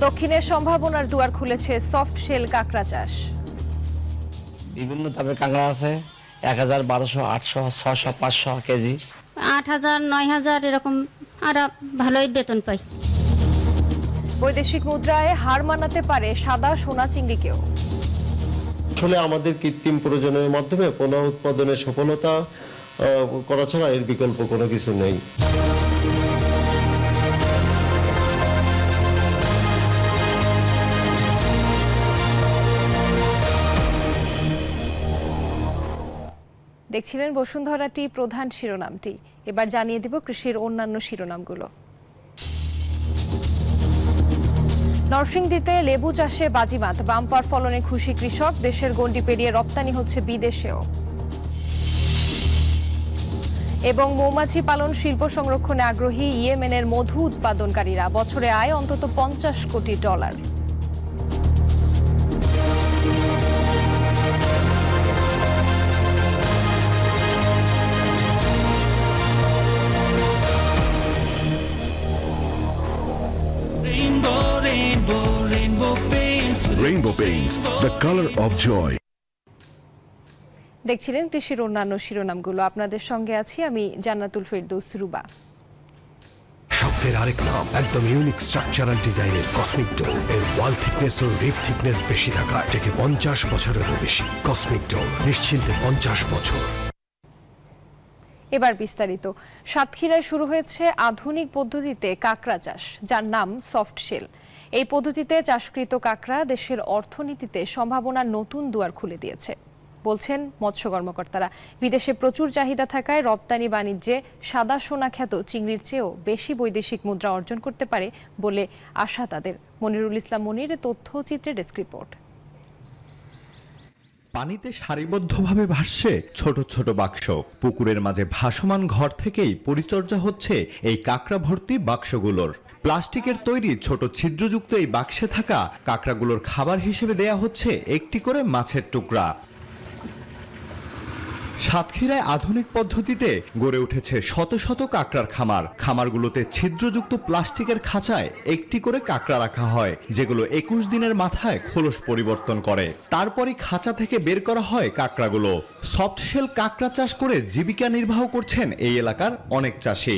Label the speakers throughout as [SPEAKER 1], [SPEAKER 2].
[SPEAKER 1] দক্ষিণের সম্ভাবনার দুয়ার খুলেছে সফট শেল কাঁকড়া চাষ।
[SPEAKER 2] বিভিন্ন দামে কাঁকড়া আছে, 1000, 1200, 800, 600, 500 কেজি,
[SPEAKER 3] 8000, 9000 এরকম। আর ভালোই বেতন পাই।
[SPEAKER 1] বৈদেশিক মুদ্রায় হার মানাতে পারে সাদা সোনা চিংড়িকেও।
[SPEAKER 4] আসলে আমাদের কৃত্রিম প্রজননের মাধ্যমে পুনঃ উৎপাদনের সফলতা করা ছাড়া এর বিকল্প কোনো কিছু নেই।
[SPEAKER 1] দেখছিলেন বসুন্ধরাটি প্রধান শিরোনামটি। এবার জানিয়ে দেব কৃষির অন্যান্য শিরোনামগুলো। নরসিংদীতে লেবু চাষে বাজিমাত, বাম্পার ফলনে খুশি কৃষক। দেশের গণ্ডি পেরিয়ে রপ্তানি হচ্ছে বিদেশেও। এবং মৌমাছি পালন শিল্প সংরক্ষণে আগ্রহী ইয়েমেনের মধু উৎপাদনকারীরা। বছরে আয় অন্তত $50 কোটি।
[SPEAKER 5] Rainbow Paints, the color of joy.
[SPEAKER 1] দেখছিলেন কৃষির অন্যান্য শিরোনামগুলো। আপনাদের সঙ্গে আছি আমি জান্নাতুল ফেরদৌস রুবা।
[SPEAKER 6] শব্দের আরেক নাম, একদম ইউনিক স্ট্রাকচারাল ডিজাইনের কসমিক ডোর। এর ওয়াল থিকনেস ও রিপ থিকনেস বেশি থাকায় এটাকে 50 বছরেরও বেশি। কসমিক ডোর, নিশ্চিন্তে 50 বছর।
[SPEAKER 1] এবার বিস্তারিত। সাতক্ষীরায় শুরু হয়েছে আধুনিক পদ্ধতিতে কাঁকড়া চাষ, যার নাম সফট শেল। এই পদ্ধতিতে চাষকৃত কাঁকড়া দেশের অর্থনীতিতে সম্ভাবনার নতুন দুয়ার খুলে দিয়েছে বলছেন মৎস্য কর্মকর্তারা। বিদেশে প্রচুর চাহিদা থাকায় রপ্তানি বাণিজ্যে সাদা সোনা খ্যাত চিংড়ির চেয়েও বেশি বৈদেশিক মুদ্রা অর্জন করতে পারে বলে আশা তাদের। মনিরুল ইসলাম মনির তথ্যচিত্রে ডেস্ক রিপোর্ট।
[SPEAKER 7] পানিতে সারিবদ্ধভাবে ভাসছে ছোট ছোট বাক্স। পুকুরের মাঝে ভাসমান ঘর থেকেই পরিচর্যা হচ্ছে এই কাঁকড়া ভর্তি বাক্সগুলোর। প্লাস্টিকের তৈরি ছোট ছিদ্রযুক্ত এই বাক্সে থাকা কাঁকড়াগুলোর খাবার হিসেবে দেয়া হচ্ছে একটি করে মাছের টুকরা। সাতক্ষীরায় আধুনিক পদ্ধতিতে গড়ে উঠেছে শত শত কাঁকড়ার খামার। খামারগুলোতে ছিদ্রযুক্ত প্লাস্টিকের খাঁচায় একটি করে কাঁকড়া রাখা হয়, যেগুলো 21 দিনের মাথায় খোলস পরিবর্তন করে। তারপরই খাঁচা থেকে বের করা হয় কাঁকড়াগুলো। সফট শেল কাঁকড়া চাষ করে জীবিকা নির্বাহ করছেন এই এলাকার অনেক চাষি।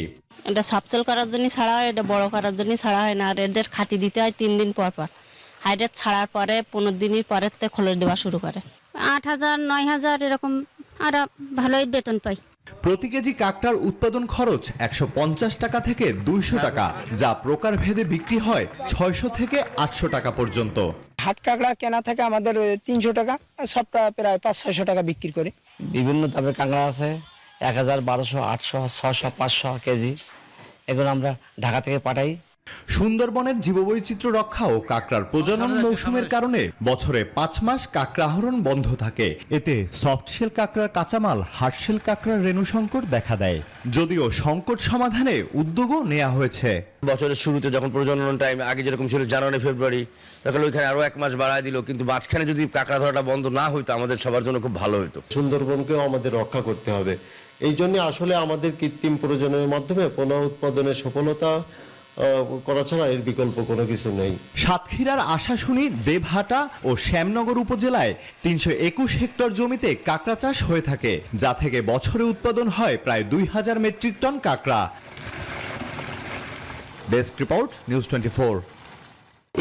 [SPEAKER 3] এটা সফটসেল করার জন্য ছাড়া হয়, এটা বড় করার জন্য ছাড়া হয় না। আর এদের খাতি দিতে হয় 3 দিন পর পর। হাইডেট ছাড়ার পরে 15 দিনের পরের থেকে খোলস দেওয়া শুরু করে। 8000, 9000 এরকম। আর ভালোই বেতন পাই।
[SPEAKER 7] প্রতি কেজি কাঁকড়ার উৎপাদন খরচ 150 টাকা থেকে 200 টাকা, যা প্রকারভেদে বিক্রি হয় 600 থেকে 800 টাকা পর্যন্ত।
[SPEAKER 8] হাট কাঁকড়া কেনা থাকে আমাদের 300 টাকা, আর সবটা প্রায় 500-600 টাকা বিক্রি করে।
[SPEAKER 2] বিভিন্ন দামে কাঁকড়া আছে, 1000, 1200, 800, 600, 500 কেজি। এগুলো আমরা ঢাকা থেকে পাঠাই।
[SPEAKER 7] সুন্দরবনের জীববৈচিত্র্য রক্ষা ও কাঁকড়ার প্রজনন মৌসুমের কারণে বছরে 5 মাস কাঁকড়া আহরণ বন্ধ থাকে। এতে সফটশেল কাঁকড়ার কাঁচামাল হার্ডশেল কাঁকড়ার রেণু সংকট দেখা দেয়। যদিও সংকট সমাধানে উদ্যোগও নেওয়া হয়েছে।
[SPEAKER 9] বছরের শুরুতে যখন প্রজনন টাইম আগে যেরকম ছিল জানুয়ারি ফেব্রুয়ারি, তখন ওইখানে আরো 1 মাস বাড়ায় দিল, কিন্তু মাঝখানে যদি কাঁকড়া ধরাটা বন্ধ না হইতো আমাদের সবার জন্য খুব ভালো হতো।
[SPEAKER 4] সুন্দরবনকেও আমাদের রক্ষা করতে হবে। এই জন্য আসলে আমাদের কৃত্রিম প্রজননের মাধ্যমে পুনঃ উৎপাদনের সফলতা করা ছাড়া এর বিকল্প কোনো কিছু নেই।
[SPEAKER 7] সাতক্ষীরার আশাশুনি, দেবহাটা ও শ্যামনগর উপজেলায় 321 হেক্টর জমিতে কাঁকড়া চাষ হয়ে থাকে, যা থেকে বছরে উৎপাদন হয় প্রায় 2000 মেট্রিক টন কাঁকড়া। Desk report, news 24।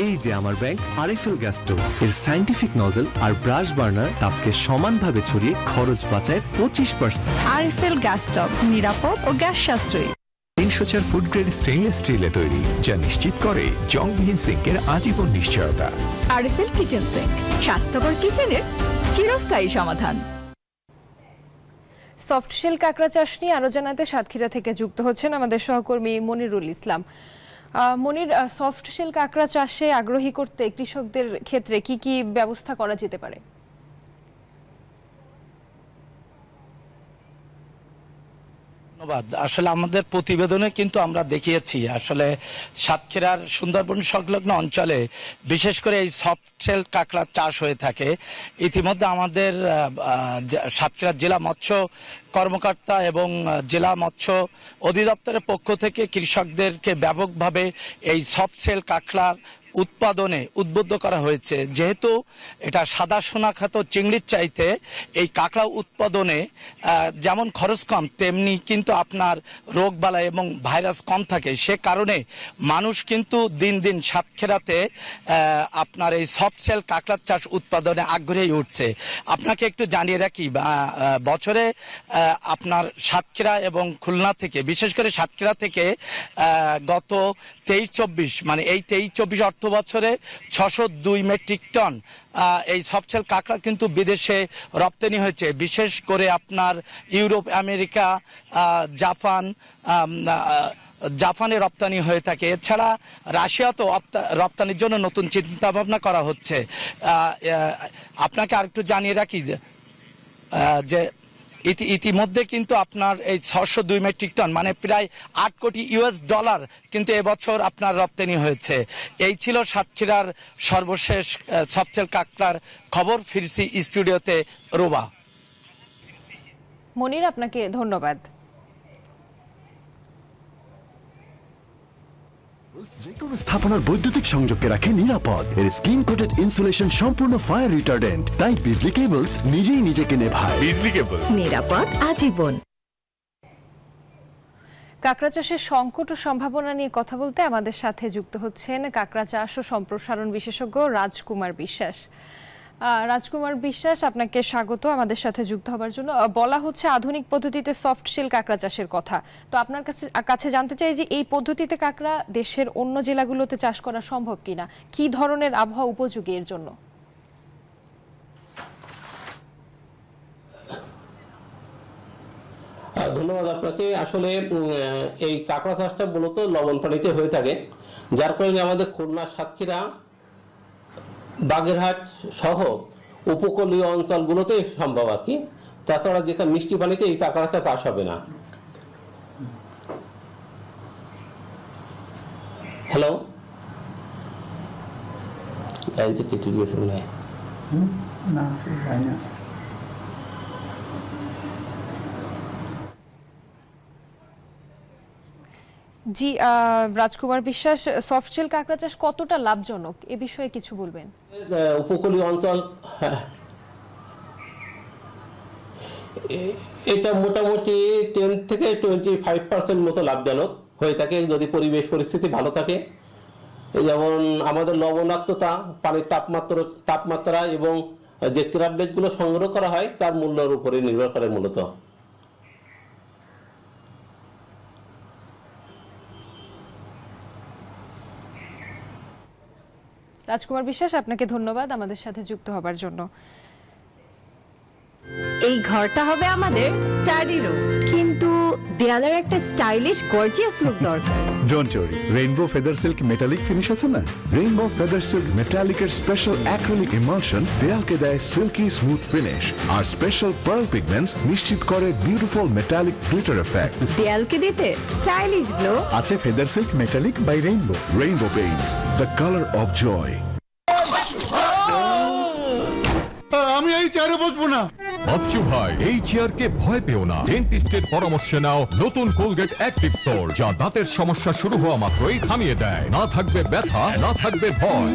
[SPEAKER 10] এই যে আমার ব্যাংক আরএফএল গ্যাস স্টোভ, এর সায়েন্টিফিক নজল আর ব্রাশ বার্নার তাপকে সমানভাবে ছড়িয়ে খরচ বাঁচায় 25%।
[SPEAKER 11] আরএফএল গ্যাস স্টোভ নিরাপদ ও গ্যাস সাশ্রয়ী।
[SPEAKER 5] 304 ফুড গ্রেড স্টেইনলেস স্টিলে তৈরি, যা নিশ্চিত করে জংবিহীন সিঙ্কের আজীবন নিশ্চয়তা।
[SPEAKER 11] আরএফএল কিচেন সিঙ্ক, স্বাস্থ্যকর কিচেনের চিরস্থায়ী সমাধান।
[SPEAKER 1] সফট শেল কাঁকড়া চাষ নিয়ে আরো জানাতে সাতক্ষীরা থেকে যুক্ত হচ্ছেন আমাদের সহকর্মী মনিরুল ইসলাম। মনির, সফট শেল কাঁকড়া চাষে আগ্রহী করতে কৃষকদের ক্ষেত্রে কি কি ব্যবস্থা করা যেতে পারে?
[SPEAKER 12] ধন্যবাদ। আসলে আমাদের প্রতিবেদনে কিন্তু আমরা দেখিয়েছি আসলে সাতক্ষীরার সুন্দরবন সংলগ্ন অঞ্চলে বিশেষ করে এই সফট শেল কাঁকড়া চাষ হয়ে থাকে। ইতিমধ্যে আমাদের সাতক্ষীরা জেলা মৎস্য কর্মকর্তা এবং জেলা মৎস্য অধিদপ্তরের পক্ষ থেকে কৃষকদেরকে ব্যাপকভাবে এই সফট শেল কাঁকড়ার উৎপাদনে উদ্বুদ্ধ করা হয়েছে। যেহেতু এটা সাদা সোনা খ্যাত চিংড়ির চাইতে এই কাঁকড়া উৎপাদনে যেমন খরচ কম, তেমনি কিন্তু আপনার রোগবালাই এবং ভাইরাস কম থাকে। সে কারণে মানুষ কিন্তু দিন দিন সাতক্ষীরাতে আপনার এই সফট শেল কাঁকড়ার চাষ উৎপাদনে আগ্রহী উঠছে। আপনাকে একটু জানিয়ে রাখি, বছরে আপনার সাতক্ষীরা এবং খুলনা থেকে, বিশেষ করে সাতক্ষীরা থেকে গত 23-24 মানে এই 23-24 অর্থ বছরে 602 মেট্রিক টন এই সফটশেল কাঁকড়া কিন্তু বিদেশে রপ্তানি হয়েছে। বিশেষ করে আপনার ইউরোপ, আমেরিকা, জাপানে রপ্তানি হয়ে থাকে। এছাড়া রাশিয়াতেও রপ্তানির জন্য নতুন চিন্তা ভাবনা করা হচ্ছে। আপনাকে আরেকটু জানিয়ে রাখি যে ইতিমধ্যে কিন্তু আপনার এই 602 মেট্রিক টন মানে প্রায় $8 কোটি কিন্তু এবছর আপনার রপ্তানি হয়েছে। এই ছিল সাতক্ষীরার সর্বশেষ সফটশেল কাঁকড়ার খবর। ফিরছি স্টুডিওতে রোবা।
[SPEAKER 1] মনির, আপনাকে ধন্যবাদ।
[SPEAKER 6] যেকোনো স্থাপনার বৈদ্যুতিক সংযোগকে রাখে নিরাপদ। এর স্কিন কোটেড ইনসুলেশন সম্পূর্ণ ফায়ার রিটার্ডেন্ট, তাই বিজলি কেবলস নিজেই নিজেকে নেভায়।
[SPEAKER 5] বিজলি কেবলস,
[SPEAKER 11] নিরাপদ আজীবন।
[SPEAKER 1] কাঁকড়া চাষের সংকট ও সম্ভাবনা নিয়ে কথা বলতে আমাদের সাথে যুক্ত হচ্ছেন কাঁকড়া চাষ ও সম্প্রসারণ বিশেষজ্ঞ রাজকুমার বিশ্বাস। রাজকুমার বিশ্বাস, আপনাকে স্বাগত আমাদের সাথে যুক্ত হবার জন্য। বলা হচ্ছে আধুনিক পদ্ধতিতে সফট শেল কাঁকড়া চাষের কথা, তো আপনার কাছে জানতে চাই যে এই পদ্ধতিতে কাঁকড়া দেশের অন্য জেলাগুলোতে চাষ করা সম্ভব কিনা, কি ধরনের আবহাওয়া উপযোগী এর জন্য?
[SPEAKER 13] ধন্যবাদ আপনাকে। আসলে এই কাঁকড়া চাষটা মূলত লবণ পানিতে হয়ে থাকে, যার কারণে আমাদের খুলনা, সাতক্ষীরা, বাগেরহাট সহ উপকূলীয় অঞ্চলগুলোতে সম্ভব আর কি। তাছাড়া যেখানে মিষ্টি পানিতে এই কাঁকড়াটা চাষ হবে না। হ্যালো, কেটে গিয়েছে মনে হয়।
[SPEAKER 1] জি, রাজকুমার বিশ্বাস, সফটশেল কাঁকড়া চাষ কতটা লাভজনক এ বিষয়ে কিছু বলবেন?
[SPEAKER 13] উপকূলীয় অঞ্চল, এটা মোটামুটি 10 থেকে 25% মতো লাভজনক হয়ে থাকে যদি পরিবেশ পরিস্থিতি ভালো থাকে। যেমন আমাদের লবণাক্ততা, পানির তাপমাত্রা এবং যে ক্রাবলেটগুলো সংগ্রহ করা হয় তার মূল্যের উপরে নির্ভর করে মূলত।
[SPEAKER 1] রাজকুমার বিশ্বাস, আপনাকে ধন্যবাদ আমাদের সাথে যুক্ত হবার জন্য।
[SPEAKER 11] এই ঘরটা হবে আমাদের স্টাডি রুম, কিন্তু দেয়ালের একটা স্টাইলিশ গর্জিয়াস লুক দরকার।
[SPEAKER 6] Don't worry, Rainbow feather silk metallic finish আছে না? রেইনবো ফেদার সিল্ক মেটালিকের স্পেশাল অ্যাক্রিলিক ইমালশন দেয়ালকে দেয় সিল্কি স্মুথ ফিনিশ, আর স্পেশাল পার্ল পিগমেন্টস নিশ্চিত করে বিউটিফুল মেটালিক গ্লিটার এফেক্ট।
[SPEAKER 11] দেয়ালকে দিতে স্টাইলিশ গ্লো
[SPEAKER 6] আছে feather silk metallic by Rainbow. Rainbow paints, the colour of joy.
[SPEAKER 14] আমি এই চেয়ারে বসবো না। বাচ্চু ভাই, এই চেয়ারকে ভয় পেও না। ডেন্টিস্টের পরামর্শ নাও নতুন কোলগেট অ্যাক্টিভ সোল, যা দাঁতের সমস্যা শুরু হওয়া মাত্রই থামিয়ে দেয়। না থাকবে ব্যথা, না থাকবে ভয়।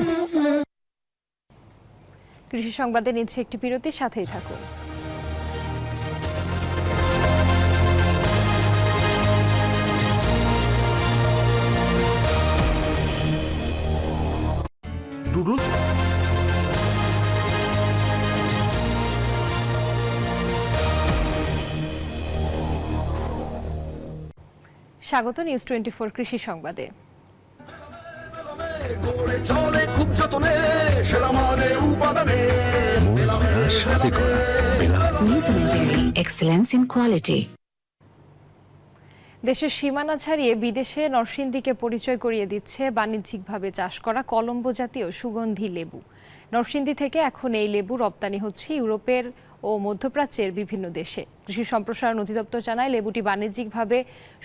[SPEAKER 1] কৃষি সংবাদে নিচ্ছে একটি বিরতি, সাথেই থাকুন। স্বাগত নিউজ 24 কৃষি সংবাদে। দেশের সীমানা ছাড়িয়ে বিদেশে নরসিংদীকে পরিচয় করিয়ে দিচ্ছে বাণিজ্যিকভাবে চাষ করা কলম্বো জাতীয় সুগন্ধি লেবু। নরসিংদী থেকে এখন এই লেবু রপ্তানি হচ্ছে ইউরোপের ও মধ্যপ্রাচ্যের বিভিন্ন দেশে। কৃষি সম্প্রসারণ অধিদপ্তর জানায়, লেবুটি বাণিজ্যিকভাবে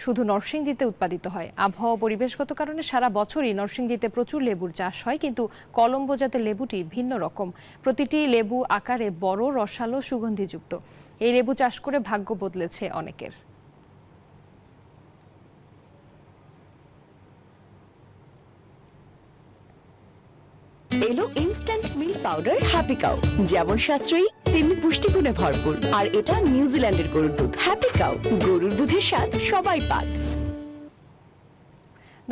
[SPEAKER 1] শুধু নরসিংদীতে উৎপাদিত হয়। আবহাওয়া পরিবেশগত কারণে সারা বছরই নরসিংদীতে প্রচুর লেবুর চাষ হয়, কিন্তু কলম্বো জাতের লেবুটি ভিন্ন রকম। প্রতিটি লেবু আকারে বড়, রসালো, সুগন্ধিযুক্ত। এই লেবু চাষ করে ভাগ্য বদলেছে অনেকের।
[SPEAKER 11] Instant milk powder happy cow, যেমন সাশ্রয়ী তেমনি পুষ্টিগুণে ভরপুর। আর এটা নিউজিল্যান্ডের গরুর দুধ। হ্যাপি কাউ, গরুর দুধের স্বাদ সবাই পাক।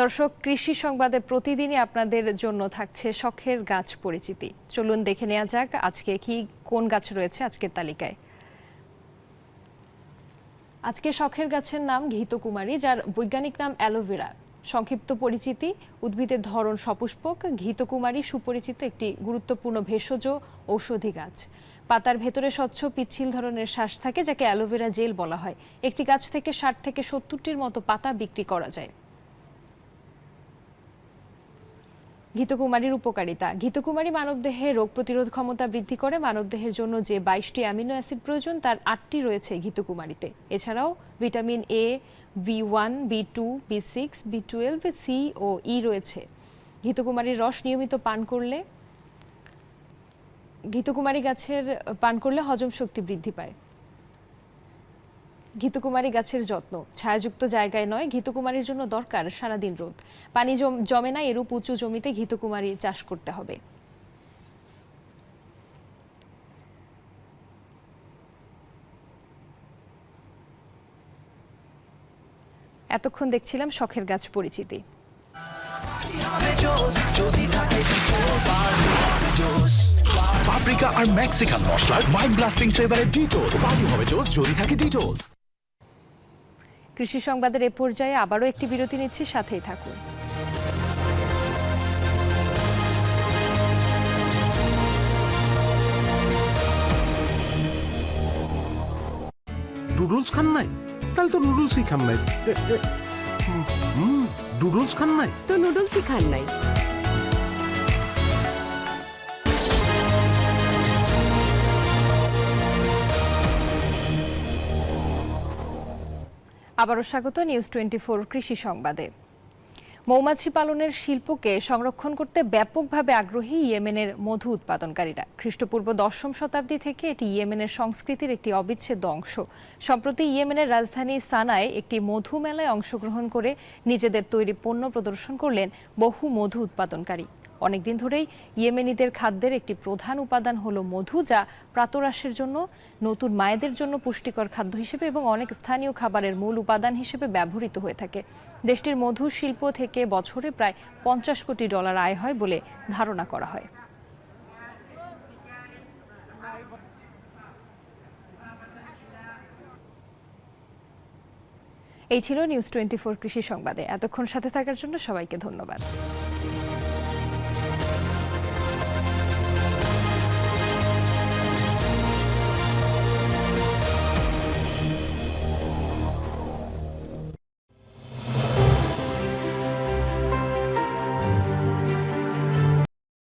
[SPEAKER 1] দর্শক, কৃষি সংবাদে প্রতিদিনই আপনাদের জন্য থাকছে শখের গাছ পরিচিতি। চলুন দেখে নেওয়া যাক আজকে কোন গাছ রয়েছে আজকের তালিকায়। আজকে শখের গাছের নাম ঘৃতকুমারী, যার বৈজ্ঞানিক নাম অ্যালোভেরা। সংক্ষিপ্ত পরিচিতি: উদ্ভিদের ধরন সপুষ্পক। ঘৃতকুমারী সুপরিচিত একটি গুরুত্বপূর্ণ ভেষজ ঔষধি গাছ। পাতার ভেতরে স্বচ্ছ পিচ্ছিল ধরনের শ্বাস থাকে, যাকে অ্যালোভেরা জেল বলা হয়। একটি গাছ থেকে 60 থেকে 70টির মতো পাতা বিক্রি করা যায়। ঘৃতকুমারীর উপকারিতা: ঘৃতকুমারী মানবদেহে রোগ প্রতিরোধ ক্ষমতা বৃদ্ধি করে। মানবদেহের জন্য যে 22টি অ্যামিনো অ্যাসিড প্রয়োজন, তার 8টি রয়েছে ঘৃতকুমারীতে। এছাড়াও vitamin A, B1, B2, B6, B12, C ও ই রয়েছে। ঘৃতকুমারীর রস নিয়মিত ঘৃতকুমারী গাছের পান করলে হজম শক্তি বৃদ্ধি পায়। ঘৃতকুমারী গাছের যত্ন: ছায়াযুক্ত জায়গায় নয়, ঘৃতকুমারীর জন্য দরকার সারাদিন রোদ। পানি জমে না এরূপ উঁচু জমিতে ঘৃতকুমারী চাষ করতে হবে। এতক্ষণ দেখছিলাম শখের গাছ পরিচিতি।
[SPEAKER 6] পাপরিকা আর মেক্সিকান মশলার মাইন্ড ব্লাস্টিং ফ্লেভারের ডিটোস। পার্টি হবে জোস যদি থাকে ডিটোস।
[SPEAKER 1] কৃষি সংবাদের এ পর্যায়ে আবারও একটি বিরতি নিচ্ছি, সাথেই থাকুন।
[SPEAKER 6] নুডলস খান নাই? তাহলে তো নুডলসই খান নাই। নুডলস খান নাই
[SPEAKER 11] তো নুডলসই খান নাই।
[SPEAKER 1] আবারও স্বাগত নিউজ 24 কৃষি সংবাদে। মৌমাছি পালনের শিল্পকে সংরক্ষণ করতে ব্যাপকভাবে আগ্রহী ইয়েমেনের মধু উৎপাদনকারীরা। খ্রিস্টপূর্ব 10ম শতাব্দী থেকে এটি ইয়েমেনের সংস্কৃতির একটি অবিচ্ছেদ্য অংশ। সম্প্রতি ইয়েমেনের রাজধানী সানায় একটি মধু মেলায় অংশগ্রহণ করে নিজেদের তৈরি পণ্য প্রদর্শন করলেন বহু মধু উৎপাদনকারী। অনেকদিন ধরেই ইয়েমেনিদের খাদ্যের একটি প্রধান উপাদান হলো মধু, যা প্রাতরাশের জন্য, নতুন মায়েদের জন্য পুষ্টিকর খাদ্য হিসেবে এবং অনেক স্থানীয় খাবারের মূল উপাদান হিসেবে ব্যবহৃত হয়ে থাকে। দেশটির মধু শিল্প থেকে বছরে প্রায় $50 কোটি আয় হয় বলে ধারণা করা হয়। এই ছিল নিউজ 24 কৃষি সংবাদে। এতক্ষণ সাথে থাকার জন্য সবাইকে ধন্যবাদ।